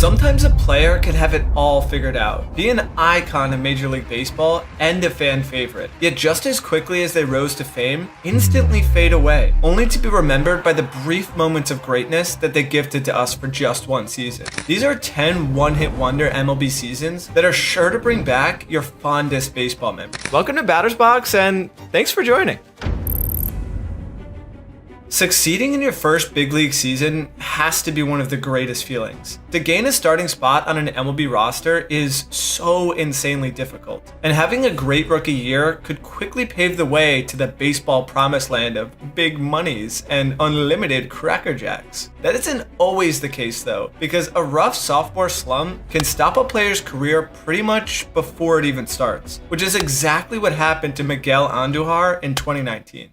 Sometimes a player can have it all figured out, be an icon in Major League Baseball and a fan favorite, yet just as quickly as they rose to fame, instantly fade away, only to be remembered by the brief moments of greatness that they gifted to us for just one season. These are 10 one-hit wonder MLB seasons that are sure to bring back your fondest baseball memories. Welcome to Batter's Box, and thanks for joining. Succeeding in your first big league season has to be one of the greatest feelings. To gain a starting spot on an MLB roster is so insanely difficult, and having a great rookie year could quickly pave the way to the baseball promised land of big monies and unlimited Cracker Jacks. That isn't always the case though, because a rough sophomore slump can stop a player's career pretty much before it even starts, which is exactly what happened to Miguel Andujar in 2019.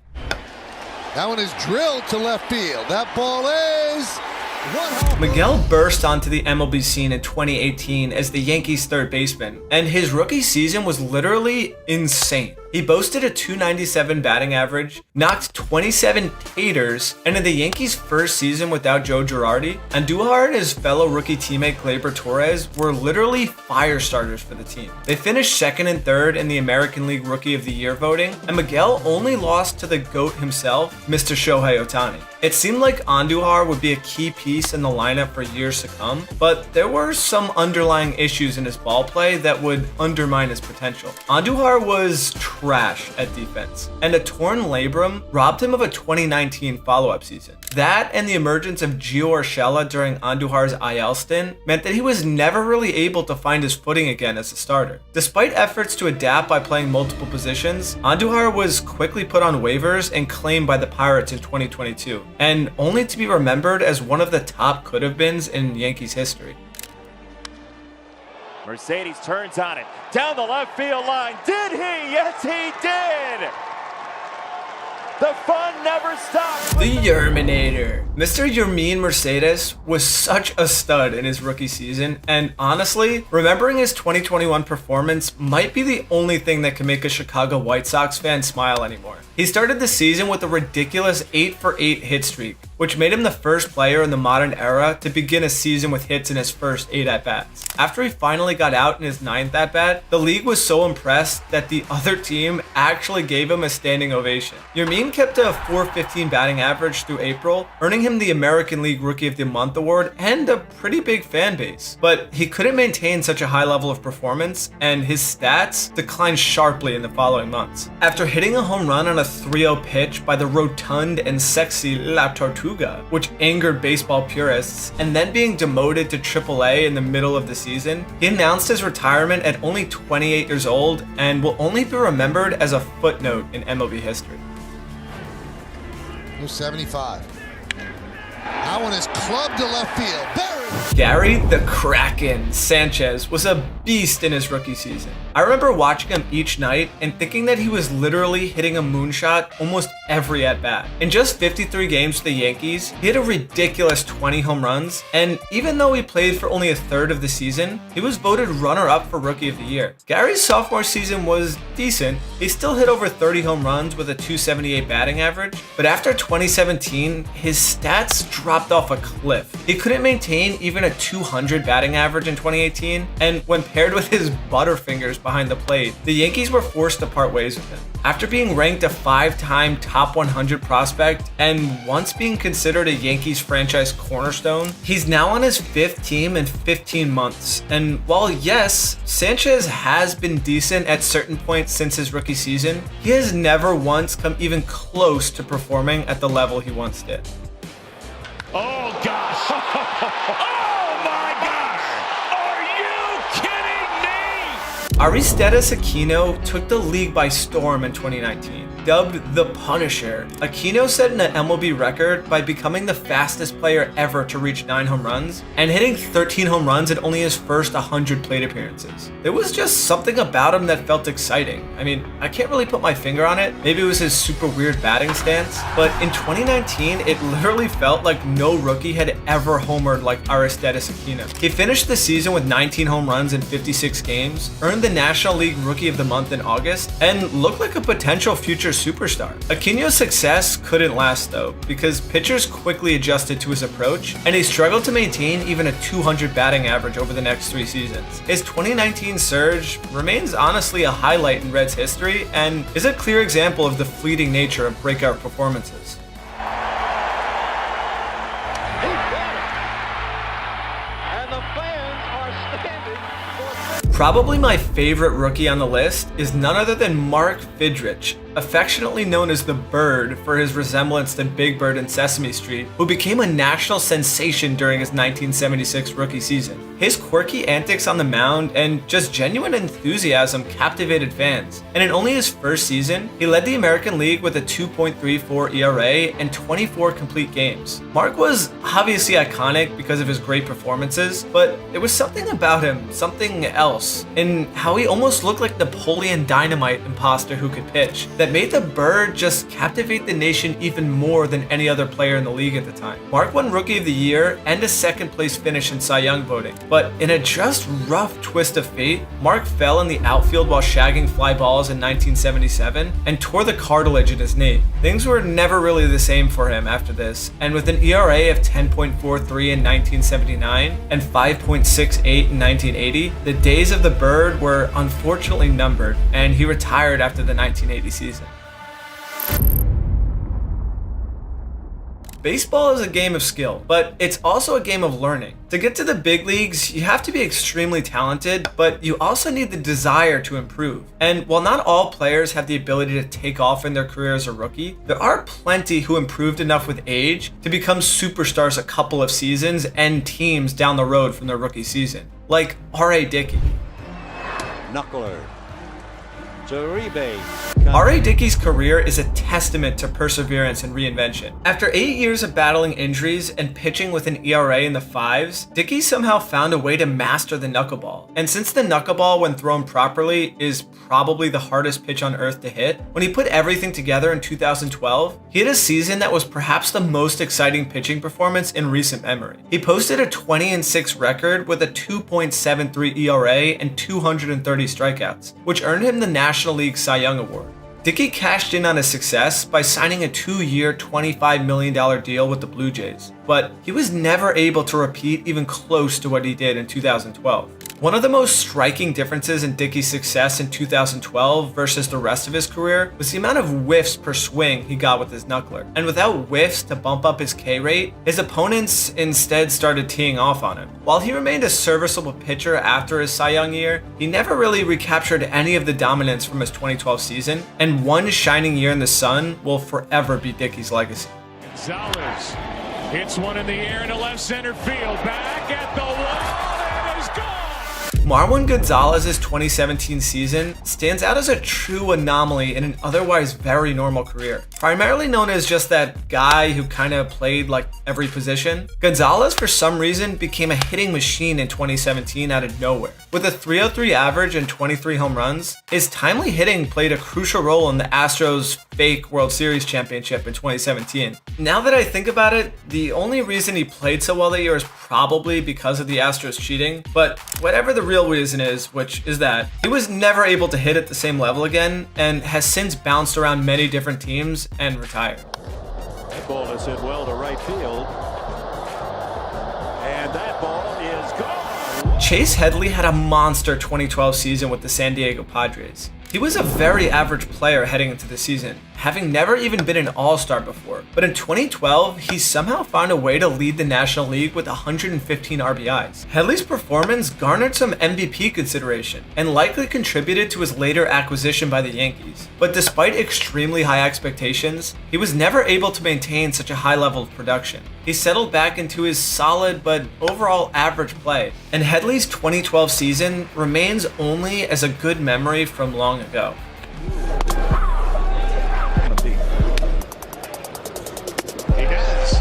That one is drilled to left field. That ball is... Miguel burst onto the MLB scene in 2018 as the Yankees' third baseman, and his rookie season was literally insane. He boasted a .297 batting average, knocked 27 taters, and in the Yankees' first season without Joe Girardi, Andujar and his fellow rookie teammate Gleyber Torres were literally fire starters for the team. They finished second and third in the American League Rookie of the Year voting, and Miguel only lost to the GOAT himself, Mr. Shohei Ohtani. It seemed like Andujar would be a key piece in the lineup for years to come, but there were some underlying issues in his ball play that would undermine his potential. Andujar was trash at defense, and a torn labrum robbed him of a 2019 follow-up season. That and the emergence of Gio Urshela during Andujar's IL stint meant that he was never really able to find his footing again as a starter. Despite efforts to adapt by playing multiple positions, Andujar was quickly put on waivers and claimed by the Pirates in 2022, and only to be remembered as one of the top could-have-beens in Yankees history. Mercedes turns on it, down the left field line. Did he? Yes, he did! The fun never stops. The Yerminator. Mr. Yermin Mercedes was such a stud in his rookie season, and honestly, remembering his 2021 performance might be the only thing that can make a Chicago White Sox fan smile anymore. He started the season with a ridiculous 8-for-8 hit streak, which made him the first player in the modern era to begin a season with hits in his first 8 at-bats. After he finally got out in his 9th at-bat, the league was so impressed that the other team actually gave him a standing ovation. Yermin kept a .415 batting average through April, earning him the American League Rookie of the Month award and a pretty big fan base. But he couldn't maintain such a high level of performance, and his stats declined sharply in the following months. After hitting a home run on a 3-0 pitch by the rotund and sexy La Tortuga, which angered baseball purists, and then being demoted to AAA in the middle of the season, he announced his retirement at only 28 years old and will only be remembered as a footnote in MLB history. 75. That one is clubbed to left field. Buried. Gary the Kraken Sanchez was a beast in his rookie season. I remember watching him each night and thinking that he was literally hitting a moonshot almost every at-bat. In just 53 games for the Yankees, he hit a ridiculous 20 home runs, and even though he played for only a third of the season, he was voted runner-up for Rookie of the Year. Gary's sophomore season was decent. He still hit over 30 home runs with a .278 batting average, but after 2017, his stats dropped off a cliff. He couldn't maintain even a .200 batting average in 2018, and when paired with his butterfingers behind the plate, the Yankees were forced to part ways with him. After being ranked a 5-time top 100 prospect and once being considered a Yankees franchise cornerstone, he's now on his 5th team in 15 months. And while yes, Sanchez has been decent at certain points since his rookie season, he has never once come even close to performing at the level he once did. Oh gosh! Oh my gosh! Are you kidding me? Aristedes Aquino took the league by storm in 2019. Dubbed the Punisher, Aquino set an MLB record by becoming the fastest player ever to reach 9 home runs and hitting 13 home runs in only his first 100 plate appearances. There was just something about him that felt exciting. I mean, I can't really put my finger on it. Maybe it was his super weird batting stance, but in 2019, it literally felt like no rookie had ever homered like Aristedes Aquino. He finished the season with 19 home runs in 56 games, earned the National League Rookie of the Month in August, and looked like a potential future superstar. Aquino's success couldn't last though, because pitchers quickly adjusted to his approach, and he struggled to maintain even a 200 batting average over the next 3 seasons. His 2019 surge remains honestly a highlight in Reds history, and is a clear example of the fleeting nature of breakout performances. Probably my favorite rookie on the list is none other than Fidrych, affectionately known as the Bird for his resemblance to Big Bird in Sesame Street, who became a national sensation during his 1976 rookie season. His quirky antics on the mound and just genuine enthusiasm captivated fans, and in only his first season, he led the American League with a 2.34 ERA and 24 complete games. Mark was obviously iconic because of his great performances, but there was something about him, something else, in how he almost looked like Napoleon Dynamite imposter who could pitch, that made the Bird just captivate the nation even more than any other player in the league at the time. Mark won Rookie of the Year and a second place finish in Cy Young voting, but in a just rough twist of fate, Mark fell in the outfield while shagging fly balls in 1977 and tore the cartilage in his knee. Things were never really the same for him after this, and with an ERA of 10.43 in 1979 and 5.68 in 1980, the days of the Bird were unfortunately numbered, and he retired after the 1980 season. Baseball is a game of skill, but it's also a game of learning. To get to the big leagues, you have to be extremely talented, but you also need the desire to improve. And while not all players have the ability to take off in their career as a rookie, there are plenty who improved enough with age to become superstars a couple of seasons and teams down the road from their rookie season, like R.A. Dickey. Knuckler. R.A. Dickey's career is a testament to perseverance and reinvention. After 8 years of battling injuries and pitching with an ERA in the 5s, Dickey somehow found a way to master the knuckleball. And since the knuckleball, when thrown properly, is probably the hardest pitch on earth to hit, when he put everything together in 2012, he had a season that was perhaps the most exciting pitching performance in recent memory. He posted a 20-6 record with a 2.73 ERA and 230 strikeouts, which earned him the National League Cy Young Award. Dickey cashed in on his success by signing a 2-year, $25 million deal with the Blue Jays, but he was never able to repeat even close to what he did in 2012. One of the most striking differences in Dickey's success in 2012 versus the rest of his career was the amount of whiffs per swing he got with his knuckler. And without whiffs to bump up his K rate, his opponents instead started teeing off on him. While he remained a serviceable pitcher after his Cy Young year, he never really recaptured any of the dominance from his 2012 season, and one shining year in the sun will forever be Dickey's legacy. Gonzalez hits one in the air into left center field, back at the wall, and is gone! Marwin Gonzalez's 2017 season stands out as a true anomaly in an otherwise very normal career. Primarily known as just that guy who kind of played like every position, Gonzalez for some reason became a hitting machine in 2017 out of nowhere. With a .303 average and 23 home runs, his timely hitting played a crucial role in the Astros' fake World Series championship in 2017. Now that I think about it, the only reason he played so well that year is probably because of the Astros cheating, but whatever the real reason is, which is that he was never able to hit at the same level again and has since bounced around many different teams and retired. That ball is hit well to right field. And that ball is gone. Chase Headley had a monster 2012 season with the San Diego Padres. He was a very average player heading into the season, having never even been an all-star before. But in 2012, he somehow found a way to lead the National League with 115 RBIs. Headley's performance garnered some MVP consideration and likely contributed to his later acquisition by the Yankees. But despite extremely high expectations, he was never able to maintain such a high level of production. He settled back into his solid but overall average play, and Headley's 2012 season remains only as a good memory from long ago. He does.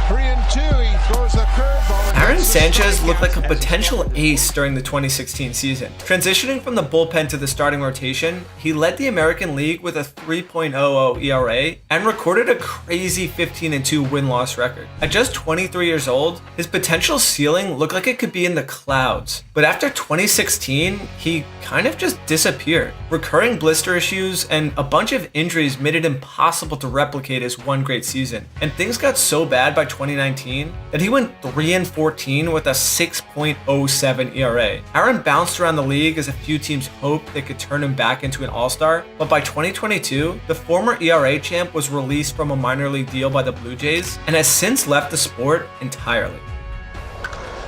3-2. He throws a curveball. Aaron Sanchez looked like a potential ace during the 2016 season. Transitioning from the bullpen to the starting rotation, he led the American League with a 3.00 ERA and recorded a crazy 15-2 win-loss record. At just 23 years old, his potential ceiling looked like it could be in the clouds. But after 2016, he kind of just disappeared. Recurring blister issues and a bunch of injuries made it impossible to replicate his one great season. And things got so bad by 2019 that he went 3-14 with a 6.07 ERA. Aaron bounced around the league as a few teams hoped they could turn him back into an all-star, but by 2022, the former ERA champ was released from a minor league deal by the Blue Jays and has since left the sport entirely.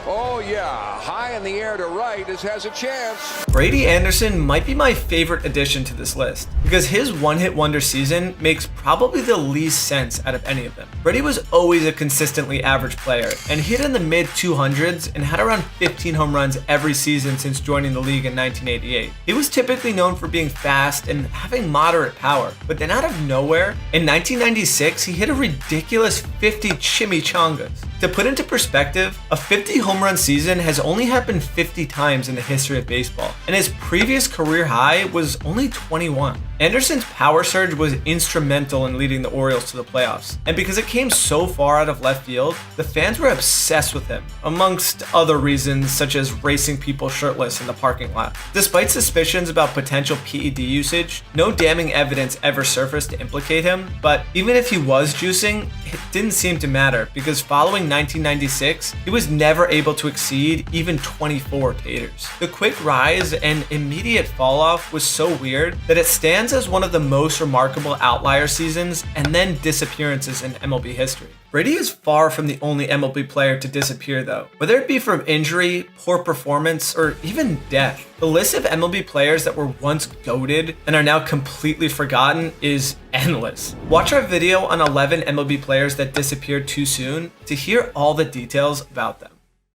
Oh yeah, high in the air to right has a chance. Brady Anderson might be my favorite addition to this list because his one-hit wonder season makes probably the least sense out of any of them. Brady was always a consistently average player and hit in the mid-200s and had around 15 home runs every season since joining the league in 1988. He was typically known for being fast and having moderate power, but then out of nowhere, in 1996 he hit a ridiculous 50 chimichangas. To put into perspective, a 50 home run season has only happened 50 times in the history of baseball, and his previous career high was only 21. Anderson's power surge was instrumental in leading the Orioles to the playoffs, and because it came so far out of left field, the fans were obsessed with him, amongst other reasons such as racing people shirtless in the parking lot. Despite suspicions about potential PED usage, no damning evidence ever surfaced to implicate him, but even if he was juicing, it didn't seem to matter because following 1996, he was never able to exceed even 24 taters. The quick rise and immediate fall off was so weird that it stands as one of the most remarkable outlier seasons and then disappearances in MLB history. Brady is far from the only MLB player to disappear though, whether it be from injury, poor performance, or even death. The list of MLB players that were once goated and are now completely forgotten is endless. Watch our video on 11 MLB players that disappeared too soon to hear all the details about them.